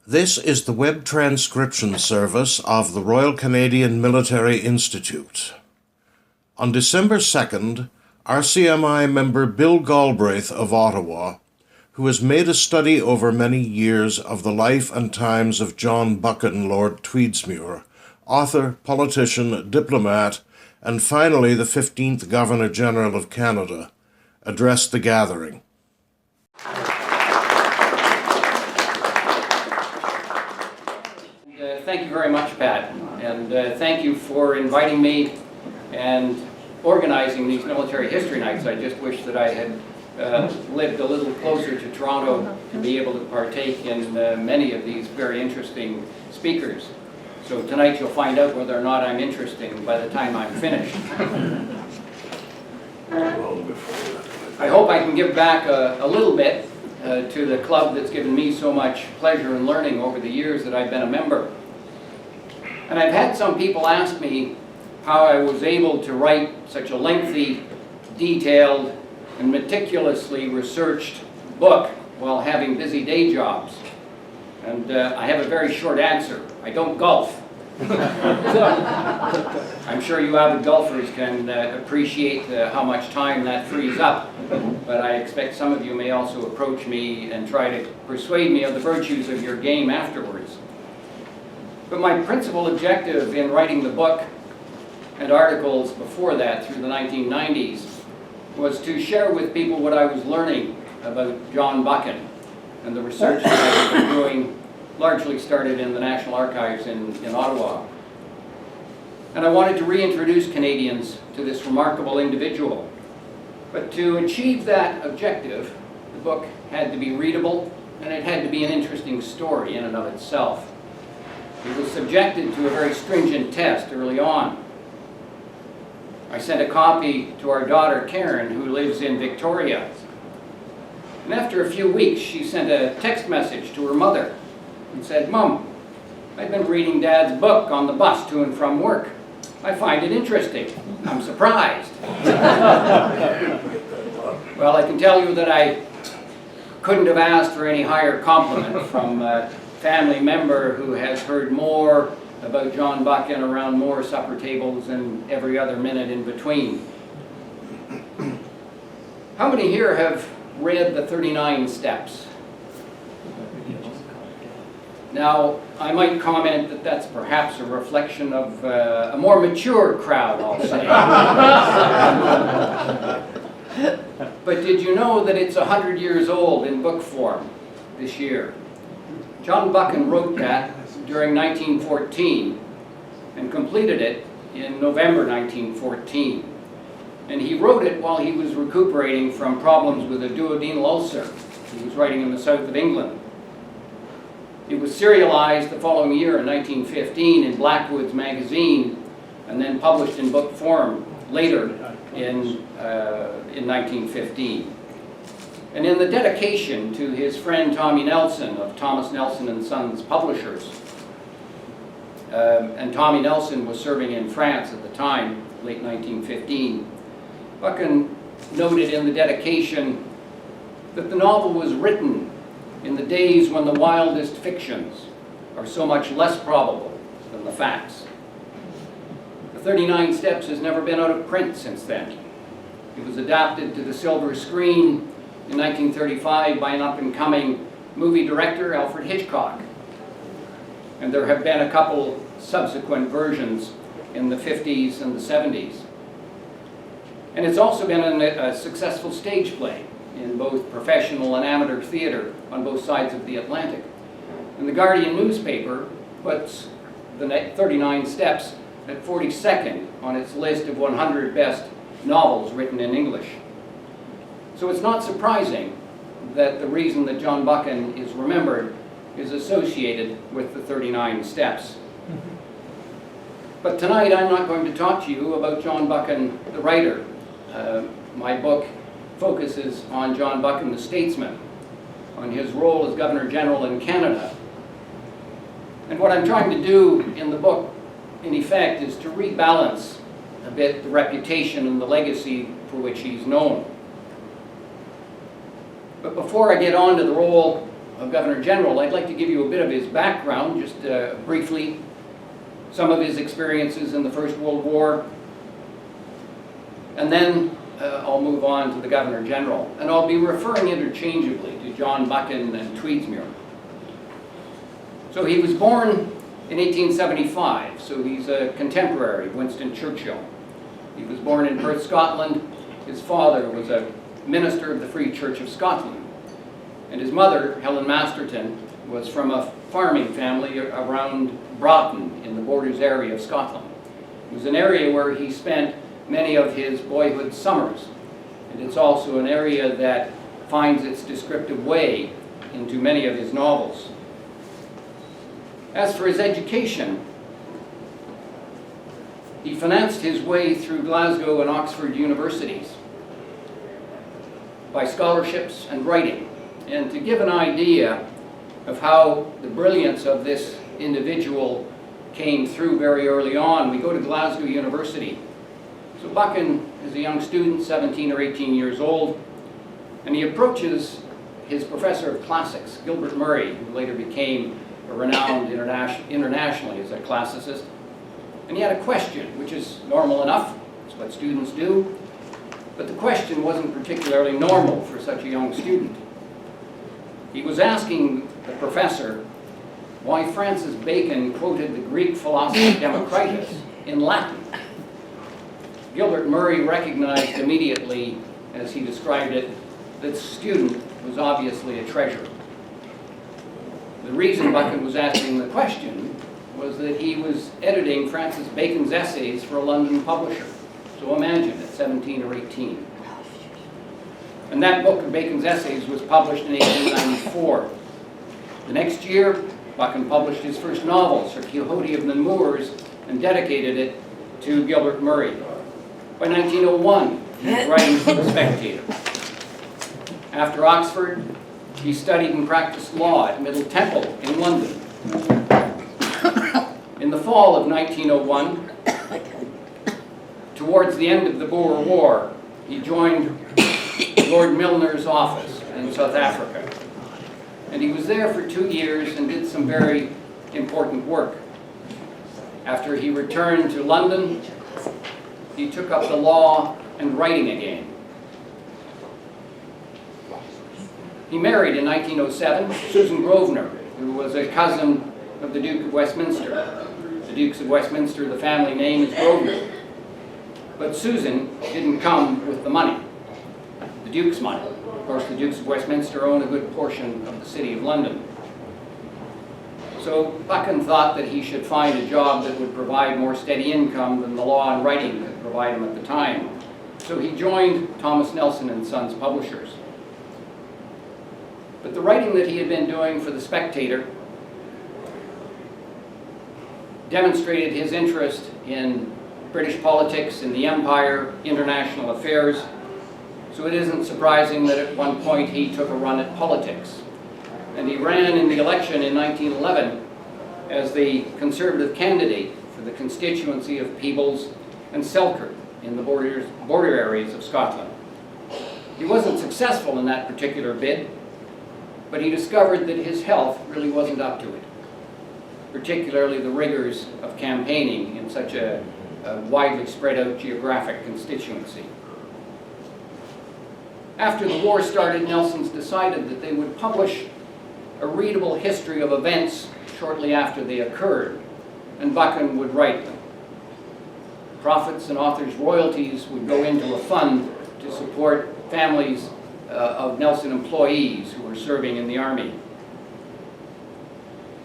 This is the web transcription service of the Royal Canadian Military Institute. On December 2nd, RCMI member Bill Galbraith of Ottawa, who has made a study over many years of the life and times of John Buchan, Lord Tweedsmuir, author, politician, diplomat, and finally the 15th Governor-General of Canada, addressed the gathering. Thank you very much, Pat, and thank you for inviting me and organizing these military history nights. I just wish that I had lived a little closer to Toronto to be able to partake in many of these very interesting speakers. So tonight you'll find out whether or not I'm interesting by the time I'm finished. I hope I can give back a little bit to the club that's given me so much pleasure and learning over the years that I've been a member. And I've had some people ask me how I was able to write such a lengthy, detailed, and meticulously researched book while having busy day jobs. And I have a very short answer. I don't golf. I'm sure you avid golfers can appreciate how much time that frees up, but I expect some of you may also approach me and try to persuade me of the virtues of your game afterwards. But my principal objective in writing the book and articles before that through the 1990s was to share with people what I was learning about John Buchan and the research that I've been doing, largely started in the National Archives in Ottawa. And I wanted to reintroduce Canadians to this remarkable individual. But to achieve that objective, the book had to be readable and it had to be an interesting story in and of itself. It was subjected to a very stringent test early on. I sent a copy to our daughter Karen, who lives in Victoria. And after a few weeks, she sent a text message to her mother and said, "Mom, I've been reading Dad's book on the bus to and from work. I find it interesting. I'm surprised." Well, I can tell you that I couldn't have asked for any higher compliment from a family member who has heard more about John Buchan around more supper tables and every other minute in between. How many here have read the 39 Steps? Now, I might comment that that's perhaps a reflection of a more mature crowd, I'll say. But did you know that it's 100 years old in book form this year? John Buchan wrote that during 1914 and completed it in November 1914. And he wrote it while he was recuperating from problems with a duodenal ulcer. He was writing in the south of England. It was serialized the following year in 1915 in Blackwood's magazine and then published in book form later in 1915. And in the dedication to his friend Tommy Nelson of Thomas Nelson and Sons Publishers, and Tommy Nelson was serving in France at the time, late 1915, Buchan noted in the dedication that the novel was written in the days when the wildest fictions are so much less probable than the facts. The 39 Steps has never been out of print since then. It was adapted to the silver screen in 1935 by an up-and-coming movie director, Alfred Hitchcock. And there have been a couple subsequent versions in the 50s and the 70s. And it's also been a successful stage play in both professional and amateur theater on both sides of the Atlantic. And the Guardian newspaper puts the 39 Steps at 42nd on its list of 100 best novels written in English. So it's not surprising that the reason that John Buchan is remembered is associated with the 39 Steps. But tonight I'm not going to talk to you about John Buchan, the writer. My book focuses on John Buchan, the statesman, on his role as Governor-General in Canada. And what I'm trying to do in the book, in effect, is to rebalance a bit the reputation and the legacy for which he's known. But before I get on to the role of Governor General, I'd like to give you a bit of his background, just briefly, some of his experiences in the First World War, and then I'll move on to the Governor General. And I'll be referring interchangeably to John Buchan and Tweedsmuir. So he was born in 1875, so he's a contemporary of Winston Churchill. He was born in Perth, Scotland. His father was a minister of the Free Church of Scotland. And his mother, Helen Masterton, was from a farming family around Broughton in the Borders area of Scotland. It was an area where he spent many of his boyhood summers. And it's also an area that finds its descriptive way into many of his novels. As for his education, he financed his way through Glasgow and Oxford universities by scholarships and writing. And to give an idea of how the brilliance of this individual came through very early on, we go to Glasgow University. So Buchan is a young student, 17 or 18 years old, and he approaches his professor of classics, Gilbert Murray, who later became renowned internationally as a classicist. And he had a question, which is normal enough. It's what students do. But the question wasn't particularly normal for such a young student. He was asking the professor why Francis Bacon quoted the Greek philosopher Democritus in Latin. Gilbert Murray recognized immediately, as he described it, that the student was obviously a treasure. The reason Buchan was asking the question was that he was editing Francis Bacon's essays for a London publisher. So imagine, at 17 or 18. And that book of Bacon's essays was published in 1894. The next year, Buchan published his first novel, Sir Quixote of the Moors, and dedicated it to Gilbert Murray. By 1901, he was writing for The Spectator. After Oxford, he studied and practiced law at Middle Temple in London. In the fall of 1901, towards the end of the Boer War, he joined Lord Milner's office in South Africa. And he was there for 2 years and did some very important work. After he returned to London, he took up the law and writing again. He married in 1907 Susan Grosvenor, who was a cousin of the Duke of Westminster. The Dukes of Westminster, the family name is Grosvenor. But Susan didn't come with the money, the Duke's money. Of course, the Dukes of Westminster own a good portion of the City of London. So Buchan thought that he should find a job that would provide more steady income than the law and writing could provide him at the time. So he joined Thomas Nelson and Sons Publishers. But the writing that he had been doing for The Spectator demonstrated his interest in British politics, in the Empire, international affairs. So it isn't surprising that at one point he took a run at politics. And he ran in the election in 1911 as the Conservative candidate for the constituency of Peebles and Selkirk in the border areas of Scotland. He wasn't successful in that particular bid, but he discovered that his health really wasn't up to it, particularly the rigors of campaigning in such a widely spread out geographic constituency. After the war started, Nelson's decided that they would publish a readable history of events shortly after they occurred, and Buchan would write them. Profits and authors' royalties would go into a fund to support families of Nelson employees who were serving in the army.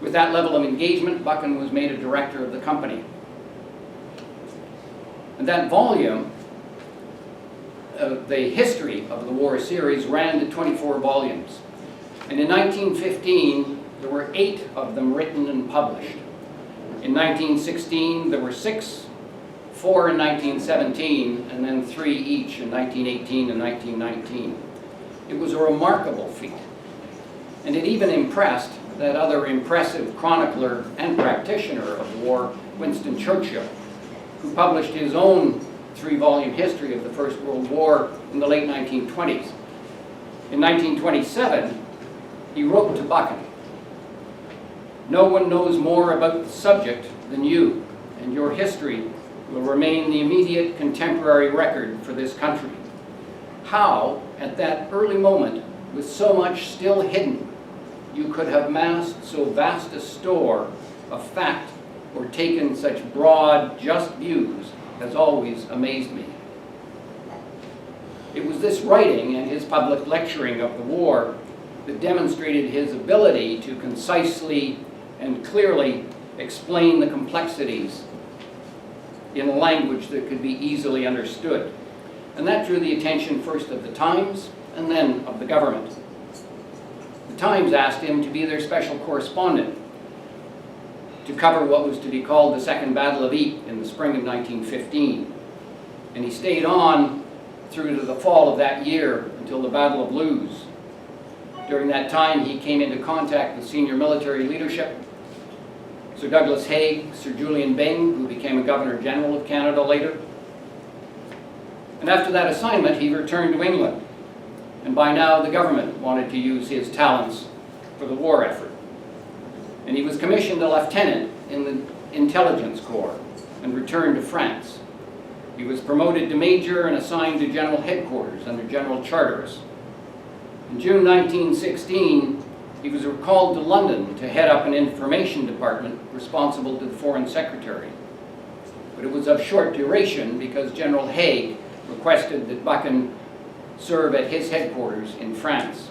With that level of engagement, Buchan was made a director of the company. And that volume, the history of the war series, ran to 24 volumes. And in 1915, there were 8 of them written and published. In 1916, there were 6, 4 in 1917, and then 3 each in 1918 and 1919. It was a remarkable feat. And it even impressed that other impressive chronicler and practitioner of war, Winston Churchill, who published his own 3-volume history of the First World War in the late 1920s. In 1927, he wrote to Buchan, "No one knows more about the subject than you, and your history will remain the immediate contemporary record for this country. How, at that early moment, with so much still hidden, you could have massed so vast a store of fact or taken such broad, just views has always amazed me." It was this writing and his public lecturing of the war that demonstrated his ability to concisely and clearly explain the complexities in a language that could be easily understood. And that drew the attention first of the Times and then of the government. The Times asked him to be their special correspondent to cover what was to be called the Second Battle of Ypres in the spring of 1915. And he stayed on through to the fall of that year until the Battle of Loos. During that time, he came into contact with senior military leadership, Sir Douglas Haig, Sir Julian Byng, who became a Governor General of Canada later. And after that assignment, he returned to England. And by now, the government wanted to use his talents for the war effort. And he was commissioned a lieutenant in the Intelligence Corps and returned to France. He was promoted to major and assigned to General Headquarters under General Charteris. In June 1916, he was recalled to London to head up an information department responsible to the Foreign Secretary. But it was of short duration because General Haig requested that Buchan serve at his headquarters in France.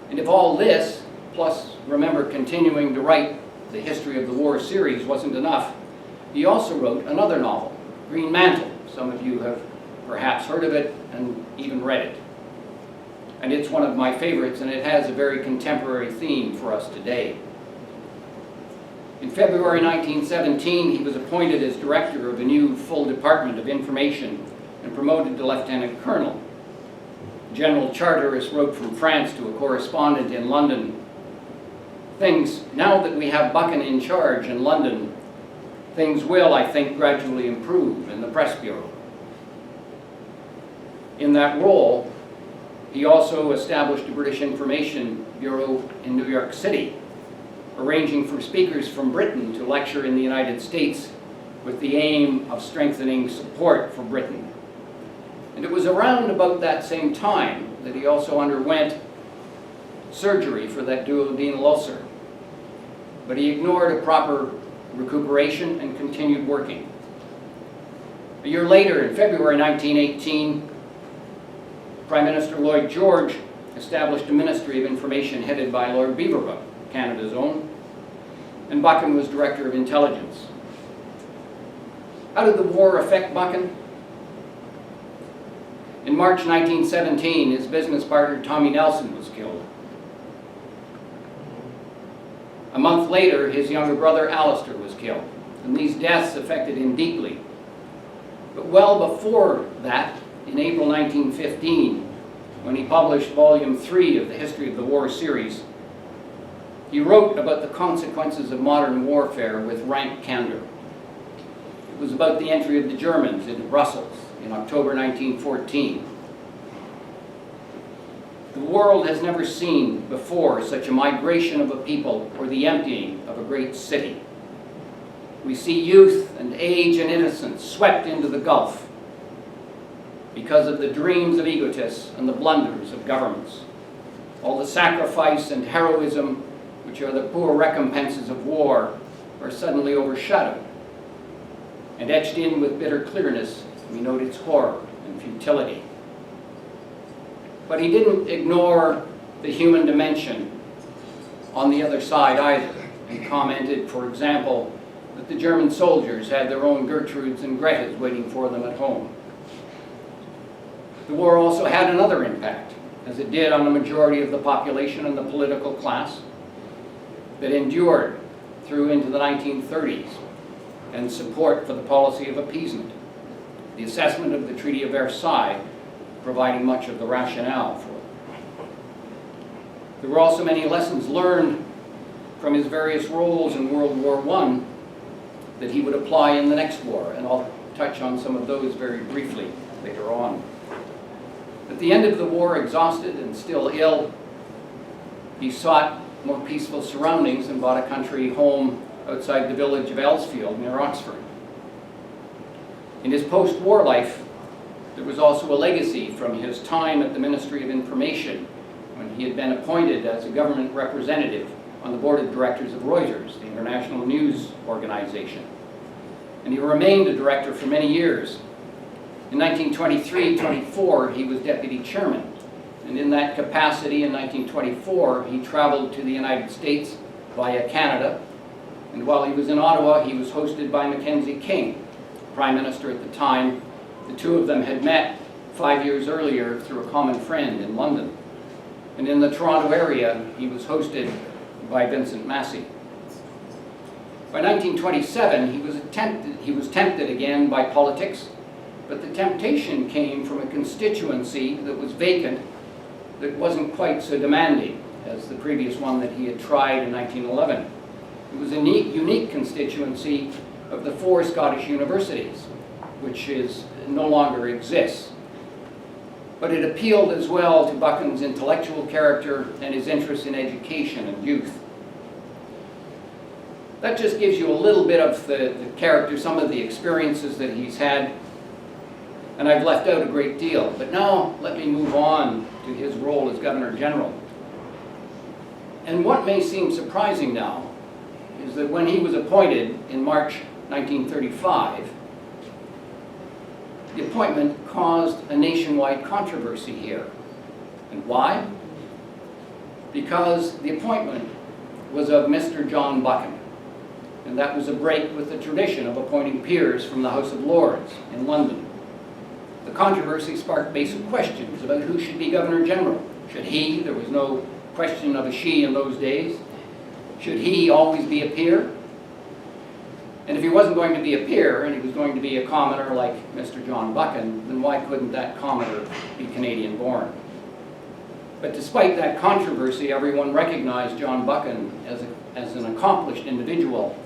And if all this, plus remember continuing to write the History of the War series, wasn't enough, he also wrote another novel, Green Mantle. Some of you have perhaps heard of it and even read it. And it's one of my favorites, and it has a very contemporary theme for us today. In February 1917, he was appointed as director of a new full Department of Information and promoted to Lieutenant Colonel. General Charteris wrote from France to a correspondent in London, "Now that we have Buchan in charge in London, things will, I think, gradually improve in the Press Bureau." In that role, he also established a British Information Bureau in New York City, arranging for speakers from Britain to lecture in the United States with the aim of strengthening support for Britain. And it was around about that same time that he also underwent surgery for that duodenal ulcer. But he ignored a proper recuperation and continued working. A year later, in February 1918, Prime Minister Lloyd George established a Ministry of Information headed by Lord Beaverbrook, Canada's own, and Buchan was Director of Intelligence. How did the war affect Buchan? In March 1917, his business partner Tommy Nelson was killed. A month later, his younger brother Alistair was killed, and these deaths affected him deeply. But well before that, in April 1915, when he published Volume 3 of the History of the War series, he wrote about the consequences of modern warfare with rank candor. It was about the entry of the Germans into Brussels in October 1914. The world has never seen before such a migration of a people or the emptying of a great city. We see youth and age and innocence swept into the gulf because of the dreams of egotists and the blunders of governments. All the sacrifice and heroism, which are the poor recompenses of war, are suddenly overshadowed. And etched in with bitter clearness, we note its horror and futility. But he didn't ignore the human dimension on the other side either, and commented, for example, that the German soldiers had their own Gertrudes and Gretas waiting for them at home. The war also had another impact, as it did on the majority of the population and the political class, that endured through into the 1930s, and support for the policy of appeasement. The assessment of the Treaty of Versailles providing much of the rationale for it. There were also many lessons learned from his various roles in World War I that he would apply in the next war, and I'll touch on some of those very briefly later on. At the end of the war, exhausted and still ill, he sought more peaceful surroundings and bought a country home outside the village of Ellsfield near Oxford. In his post-war life, there was also a legacy from his time at the Ministry of Information when he had been appointed as a government representative on the board of directors of Reuters, the international news organization. And he remained a director for many years. In 1923-24, he was deputy chairman. And in that capacity, in 1924, he traveled to the United States via Canada. And while he was in Ottawa, he was hosted by Mackenzie King, Prime Minister at the time. The two of them had met 5 years earlier through a common friend in London. And in the Toronto area, he was hosted by Vincent Massey. By 1927, he was tempted again by politics, but the temptation came from a constituency that was vacant, that wasn't quite so demanding as the previous one that he had tried in 1911. It was a unique constituency of the 4 Scottish universities, which no longer exists. But it appealed as well to Buchan's intellectual character and his interest in education and youth. That just gives you a little bit of the character, some of the experiences that he's had. And I've left out a great deal. But now let me move on to his role as Governor General. And what may seem surprising now is that when he was appointed in March 1935, the appointment caused a nationwide controversy here. And why? Because the appointment was of Mr. John Buchan. And that was a break with the tradition of appointing peers from the House of Lords in London. The controversy sparked basic questions about who should be Governor General. Should he, there was no question of a she in those days, should he always be a peer? And if he wasn't going to be a peer and he was going to be a commoner like Mr. John Buchan, then why couldn't that commoner be Canadian born? But despite that controversy, everyone recognized John Buchan as an accomplished individual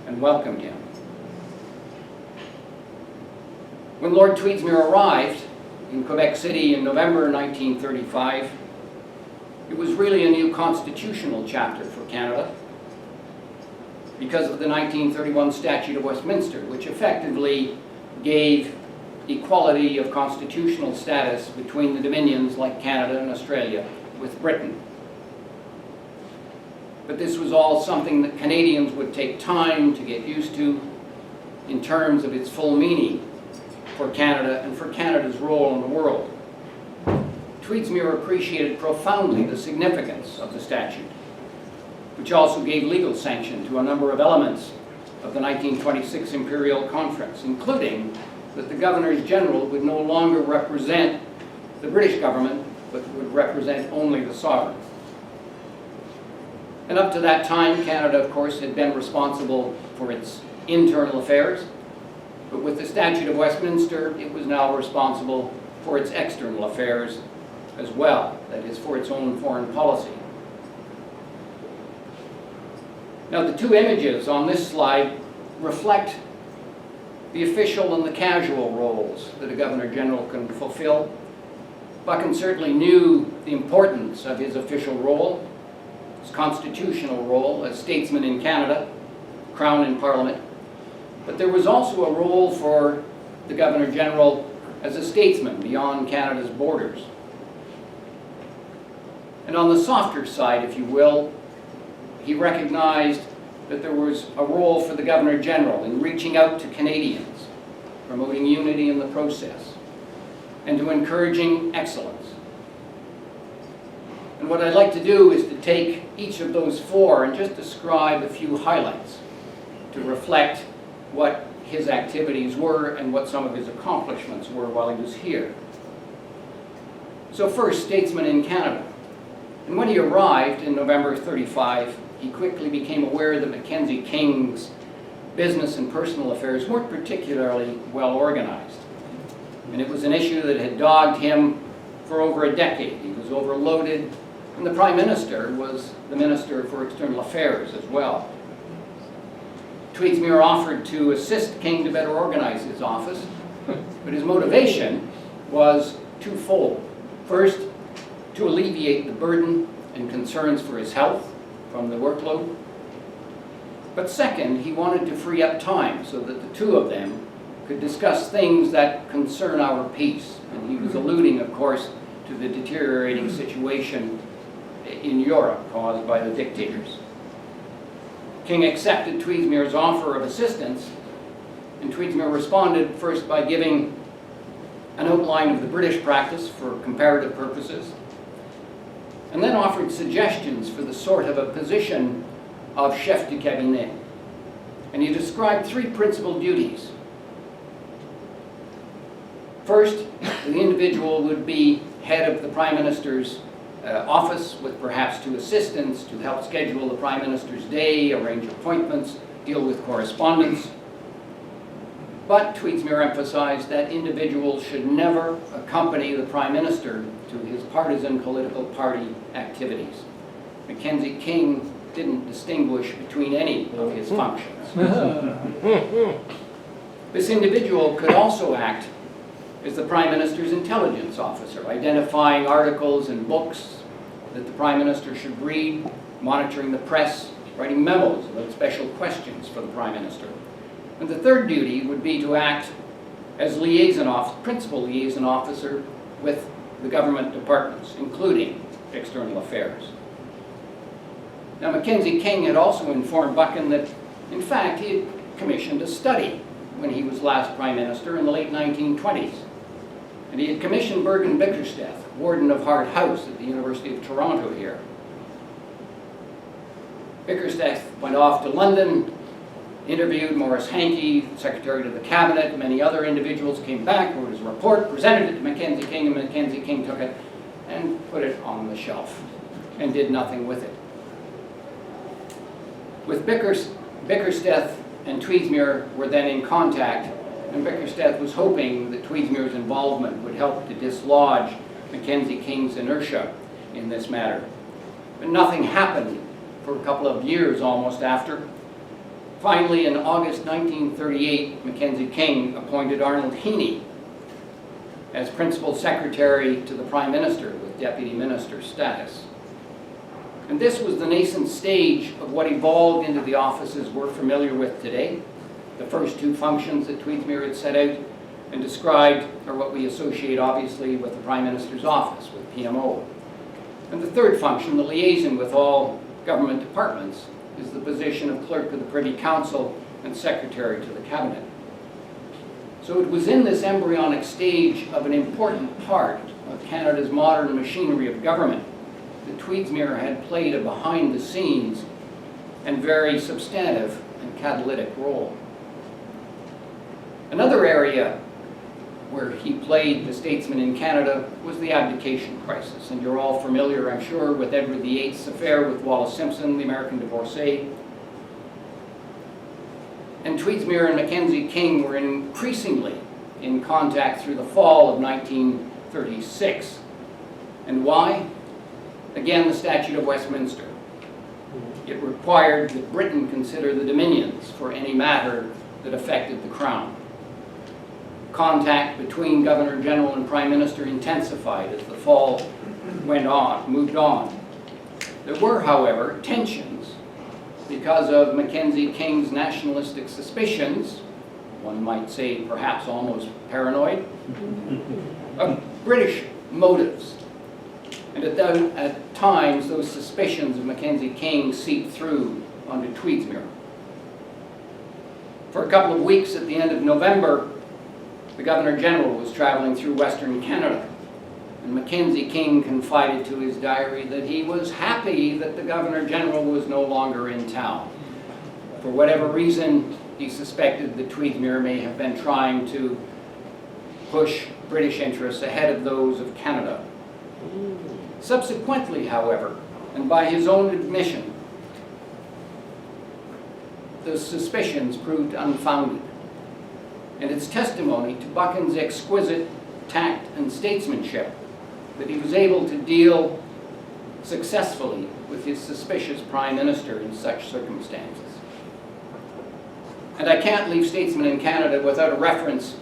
and welcomed him. When Lord Tweedsmuir arrived in Quebec City in November 1935, it was really a new constitutional chapter for Canada because of the 1931 Statute of Westminster, which effectively gave equality of constitutional status between the dominions like Canada and Australia with Britain. But this was all something that Canadians would take time to get used to in terms of its full meaning for Canada and for Canada's role in the world. Tweedsmuir appreciated profoundly the significance of the statute, which also gave legal sanction to a number of elements of the 1926 Imperial Conference, including that the Governors General would no longer represent the British government, but would represent only the sovereign. And up to that time, Canada, of course, had been responsible for its internal affairs, but with the Statute of Westminster, it was now responsible for its external affairs as well, that is, for its own foreign policy. Now, the two images on this slide reflect the official and the casual roles that a Governor General can fulfill. Buchan certainly knew the importance of his official role, his constitutional role as statesman in Canada, Crown and Parliament, but there was also a role for the Governor General as a statesman beyond Canada's borders. And on the softer side, if you will, he recognized that there was a role for the Governor General in reaching out to Canadians, promoting unity in the process, and to encouraging excellence. And what I'd like to do is to take each of those four and just describe a few highlights to reflect what his activities were and what some of his accomplishments were while he was here. So first, statesman in Canada. And when he arrived in November 35, he quickly became aware that Mackenzie King's business and personal affairs weren't particularly well organized. And it was an issue that had dogged him for over a decade. He was overloaded, and the Prime Minister was the Minister for External Affairs as well. Tweedsmuir offered to assist King to better organize his office, but his motivation was twofold. First, to alleviate the burden and concerns for his health from the workload. But second, he wanted to free up time so that the two of them could discuss things that concern our peace. And he was alluding, of course, to the deteriorating situation in Europe caused by the dictators. King accepted Tweedsmuir's offer of assistance, and Tweedsmuir responded first by giving an outline of the British practice for comparative purposes, and then offered suggestions for the sort of a position of chef de cabinet. And he described three principal duties. First, the individual would be head of the Prime Minister's office with perhaps two assistants to help schedule the Prime Minister's day, arrange appointments, deal with correspondence. But Tweedsmuir emphasized that individuals should never accompany the Prime Minister to his partisan political party activities. Mackenzie King didn't distinguish between any of his functions. This individual could also act as the Prime Minister's intelligence officer, identifying articles and books that the Prime Minister should read, monitoring the press, writing memos about special questions for the Prime Minister. And the third duty would be to act as principal liaison officer with the government departments, including external affairs. Now, Mackenzie King had also informed Buchan that, in fact, he had commissioned a study when he was last Prime Minister in the late 1920s. And he had commissioned Bergen Bickersteth, warden of Hart House at the University of Toronto here. Bickersteth went off to London, interviewed Maurice Hankey, Secretary to the Cabinet, many other individuals, came back, wrote his report, presented it to Mackenzie King, and Mackenzie King took it and put it on the shelf and did nothing with it. With Bickersteth and Tweedsmuir were then in contact, and Bickersteth was hoping that Tweedsmuir's involvement would help to dislodge Mackenzie King's inertia in this matter. But nothing happened for a couple of years almost after. Finally, in August 1938, Mackenzie King appointed Arnold Heaney as Principal Secretary to the Prime Minister with Deputy Minister status. And this was the nascent stage of what evolved into the offices we're familiar with today. The first two functions that Tweedsmuir had set out and described are what we associate obviously with the Prime Minister's office, with PMO. And the third function, the liaison with all government departments, is the position of Clerk of the Privy Council and Secretary to the Cabinet. So it was in this embryonic stage of an important part of Canada's modern machinery of government that Tweedsmuir had played a behind-the-scenes and very substantive and catalytic role. Another area where he played the statesman in Canada was the abdication crisis. And you're all familiar, I'm sure, with Edward VIII's affair with Wallis Simpson, the American divorcee. And Tweedsmuir and Mackenzie King were increasingly in contact through the fall of 1936. And why? Again, the Statute of Westminster. It required that Britain consider the Dominions for any matter that affected the Crown. Contact between Governor General and Prime Minister intensified as the fall moved on. There were, however, tensions because of Mackenzie King's nationalistic suspicions, one might say perhaps almost paranoid, of British motives. And at times, those suspicions of Mackenzie King seeped through onto Tweedsmuir. For a couple of weeks at the end of November, the Governor General was traveling through Western Canada, and Mackenzie King confided to his diary that he was happy that the Governor General was no longer in town. For whatever reason, he suspected that Tweedsmuir may have been trying to push British interests ahead of those of Canada. Subsequently, however, and by his own admission, the suspicions proved unfounded. And it's testimony to Buchan's exquisite tact and statesmanship that he was able to deal successfully with his suspicious Prime Minister in such circumstances. And I can't leave Statesmen in Canada without a reference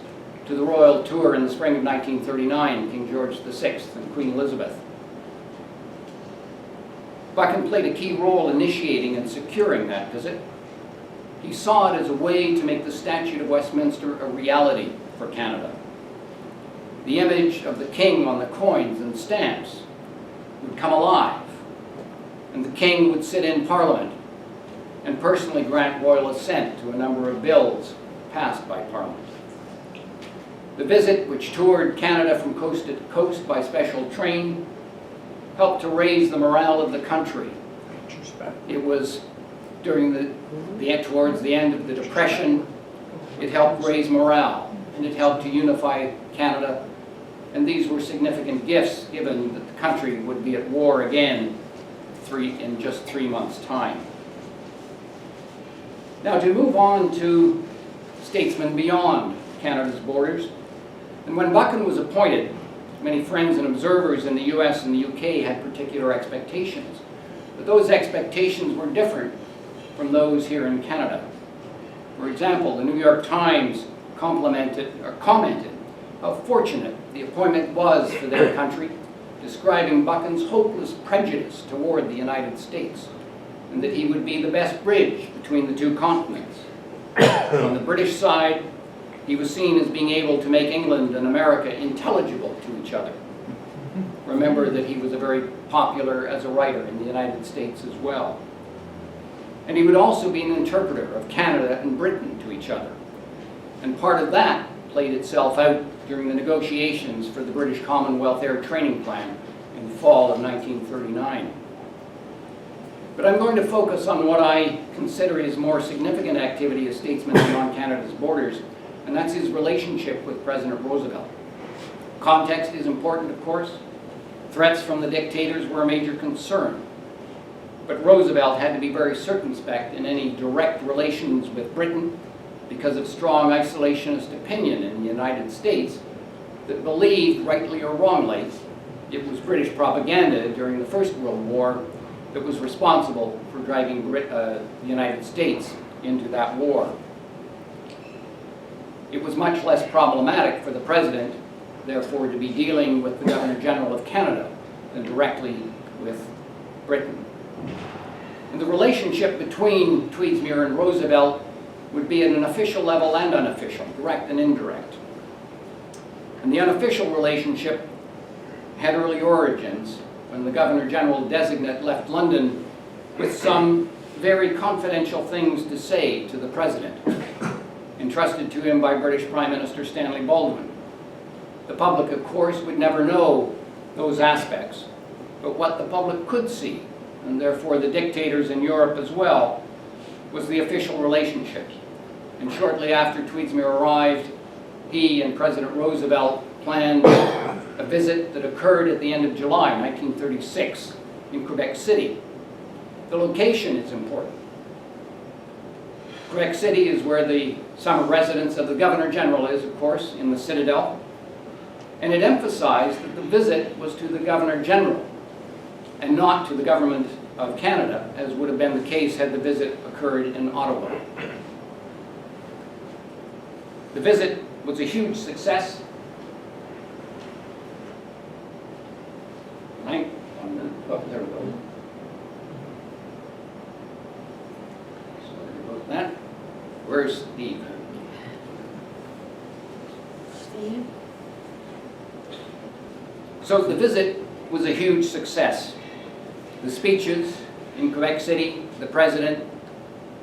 to the royal tour in the spring of 1939, King George VI and Queen Elizabeth. Buchan played a key role initiating and securing that visit. He saw it as a way to make the Statute of Westminster a reality for Canada. The image of the king on the coins and stamps would come alive, and the king would sit in Parliament and personally grant royal assent to a number of bills passed by Parliament. The visit, which toured Canada from coast to coast by special train, helped to raise the morale of the country. It was towards the end of the Depression. It helped raise morale, and it helped to unify Canada. And these were significant gifts, given that the country would be at war again in just 3 months' time. Now, to move on to statesmen beyond Canada's borders, and when Buchan was appointed, many friends and observers in the US and the UK had particular expectations, but those expectations were different from those here in Canada. For example, the New York Times commented how fortunate the appointment was for their country, describing Buchan's hopeless prejudice toward the United States, and that he would be the best bridge between the two continents. On the British side, he was seen as being able to make England and America intelligible to each other. Remember that he was very popular as a writer in the United States as well. And he would also be an interpreter of Canada and Britain to each other. And part of that played itself out during the negotiations for the British Commonwealth Air Training Plan in the fall of 1939. But I'm going to focus on what I consider his more significant activity as statesman beyond Canada's borders, and that's his relationship with President Roosevelt. Context is important, of course. Threats from the dictators were a major concern. But Roosevelt had to be very circumspect in any direct relations with Britain because of strong isolationist opinion in the United States that believed, rightly or wrongly, it was British propaganda during the First World War that was responsible for driving the United States into that war. It was much less problematic for the President, therefore, to be dealing with the Governor-General of Canada than directly with Britain. And the relationship between Tweedsmuir and Roosevelt would be at an official level and unofficial, direct and indirect. And the unofficial relationship had early origins when the Governor-General designate left London with some very confidential things to say to the President, entrusted to him by British Prime Minister Stanley Baldwin. The public, of course, would never know those aspects, but what the public could see, and therefore the dictators in Europe as well, was the official relationship. And shortly after Tweedsmuir arrived, he and President Roosevelt planned a visit that occurred at the end of July 1936 in Quebec City. The location is important. Quebec City is where the summer residence of the Governor-General is, of course, in the Citadel. And it emphasized that the visit was to the Governor-General and not to the Government of Canada, as would have been the case had the visit occurred in Ottawa. The visit was a huge success. Right? Oh, there we go. Sorry about that. Where's Steve? Steve? So the visit was a huge success. The speeches in Quebec City, the President,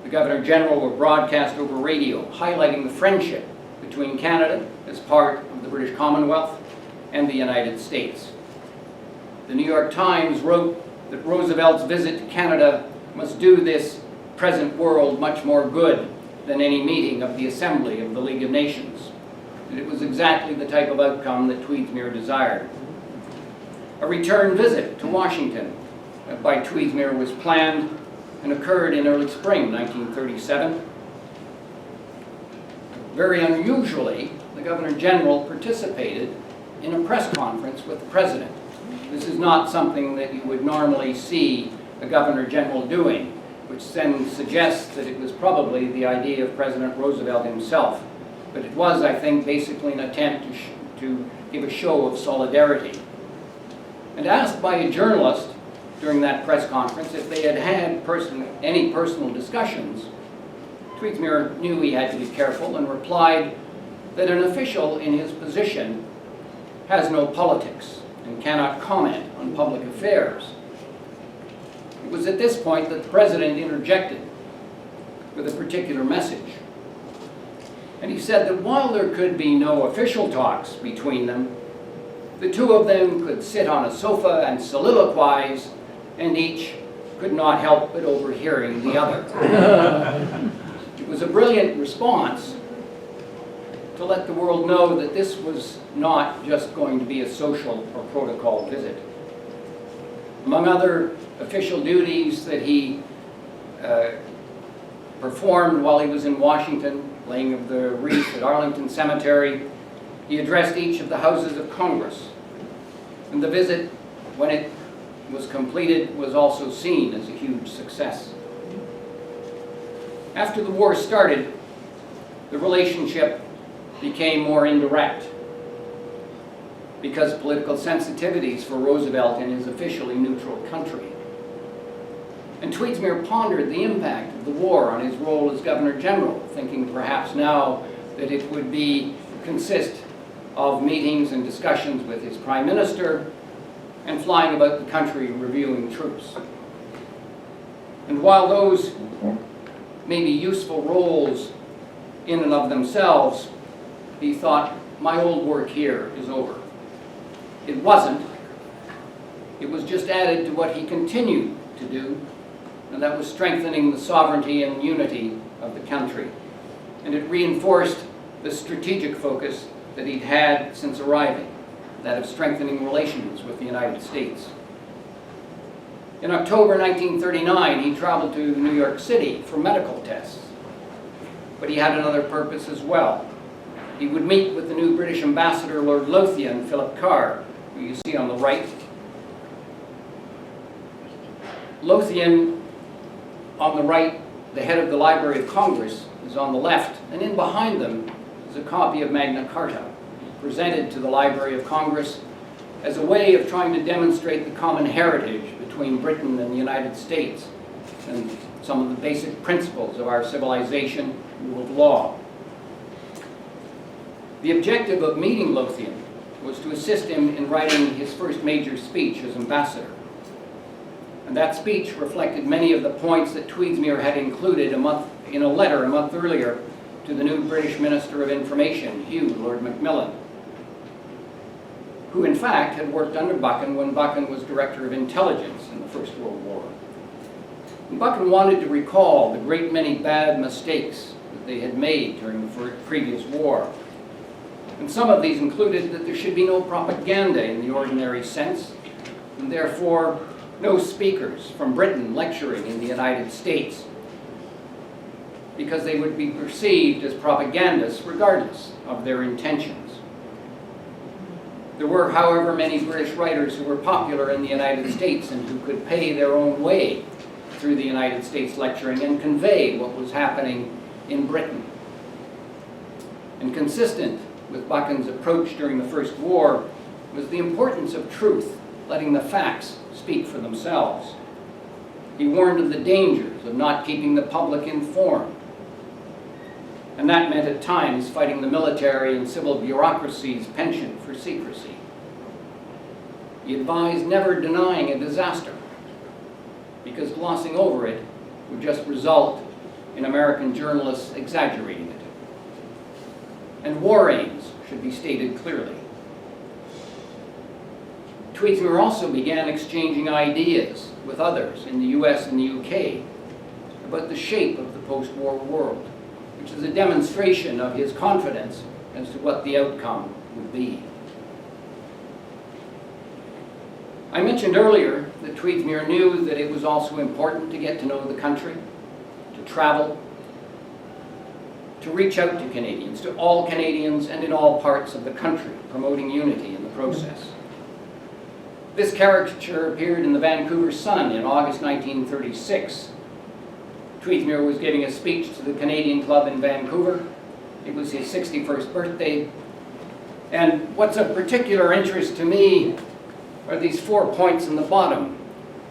the Governor-General were broadcast over radio, highlighting the friendship between Canada as part of the British Commonwealth and the United States. The New York Times wrote that Roosevelt's visit to Canada must do this present world much more good than any meeting of the Assembly of the League of Nations. And it was exactly the type of outcome that Tweedsmuir desired. A return visit to Washington by Tweedsmuir was planned and occurred in early spring 1937. Very unusually, the Governor-General participated in a press conference with the President. This is not something that you would normally see a Governor-General doing, which then suggests that it was probably the idea of President Roosevelt himself. But it was, I think, basically an attempt to give a show of solidarity. And asked by a journalist during that press conference, if they had had any personal discussions, Tweedsmuir knew he had to be careful and replied that an official in his position has no politics and cannot comment on public affairs. It was at this point that the President interjected with a particular message. And he said that while there could be no official talks between them, the two of them could sit on a sofa and soliloquize, and each could not help but overhearing the other. It was a brilliant response to let the world know that this was not just going to be a social or protocol visit. Among other official duties that he performed while he was in Washington, laying of the wreath at Arlington Cemetery, he addressed each of the houses of Congress. And the visit, when it was completed, was also seen as a huge success. After the war started, the relationship became more indirect because political sensitivities for Roosevelt in his officially neutral country. And Tweedsmuir pondered the impact of the war on his role as Governor General, thinking perhaps now that it would consist of meetings and discussions with his Prime Minister and flying about the country reviewing troops. And while those may be useful roles in and of themselves, he thought, my old work here is over. It wasn't. It was just added to what he continued to do, and that was strengthening the sovereignty and unity of the country. And it reinforced the strategic focus that he'd had since arriving, that of strengthening relations with the United States. In October 1939, he traveled to New York City for medical tests, but he had another purpose as well. He would meet with the new British ambassador, Lord Lothian, Philip Carr, who you see on the right. Lothian, on the right, the head of the Library of Congress, is on the left, and in behind them is a copy of Magna Carta, presented to the Library of Congress as a way of trying to demonstrate the common heritage between Britain and the United States and some of the basic principles of our civilization, rule of law. The objective of meeting Lothian was to assist him in writing his first major speech as ambassador. And that speech reflected many of the points that Tweedsmuir had included in a letter a month earlier to the new British Minister of Information, Hugh Lord Macmillan, who in fact had worked under Buchan when Buchan was Director of Intelligence in the First World War. And Buchan wanted to recall the great many bad mistakes that they had made during the previous war. And some of these included that there should be no propaganda in the ordinary sense, and therefore no speakers from Britain lecturing in the United States, because they would be perceived as propagandists regardless of their intentions. There were, however, many British writers who were popular in the United States and who could pay their own way through the United States lecturing and convey what was happening in Britain. And consistent with Buchan's approach during the First War was the importance of truth, letting the facts speak for themselves. He warned of the dangers of not keeping the public informed. And that meant at times fighting the military and civil bureaucracy's penchant for secrecy. He advised never denying a disaster, because glossing over it would just result in American journalists exaggerating it. And war aims should be stated clearly. Tweedsmuir also began exchanging ideas with others in the US and the UK about the shape of the post-war world, which is a demonstration of his confidence as to what the outcome would be. I mentioned earlier that Tweedsmuir knew that it was also important to get to know the country, to travel, to reach out to Canadians, to all Canadians and in all parts of the country, promoting unity in the process. This caricature appeared in the Vancouver Sun in August 1936. Tweedsmuir was giving a speech to the Canadian Club in Vancouver. It was his 61st birthday. And what's of particular interest to me are these 4 points in the bottom.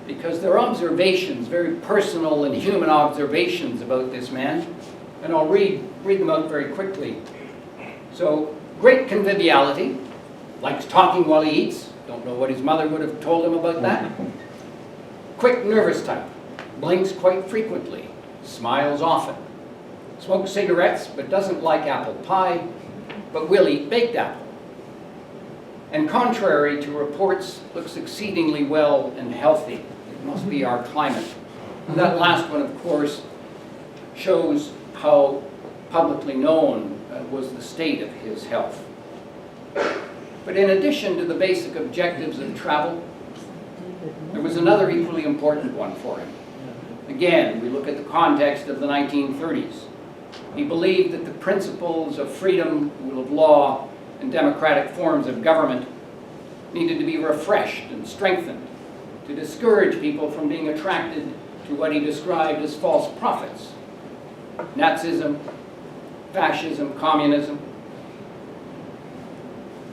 because there are observations, very personal and human observations about this man, and I'll read them out very quickly. So, great conviviality, likes talking while he eats. Don't know what his mother would have told him about that. Quick, nervous type, blinks quite frequently, smiles often. Smokes cigarettes, but doesn't like apple pie, but will eat baked apple. And contrary to reports, looks exceedingly well and healthy. It must be our climate. And that last one, of course, shows how publicly known was the state of his health. But in addition to the basic objectives of travel, there was another equally important one for him. Again, we look at the context of the 1930s. He believed that the principles of freedom, rule of law, and democratic forms of government needed to be refreshed and strengthened to discourage people from being attracted to what he described as false prophets: Nazism, fascism, communism.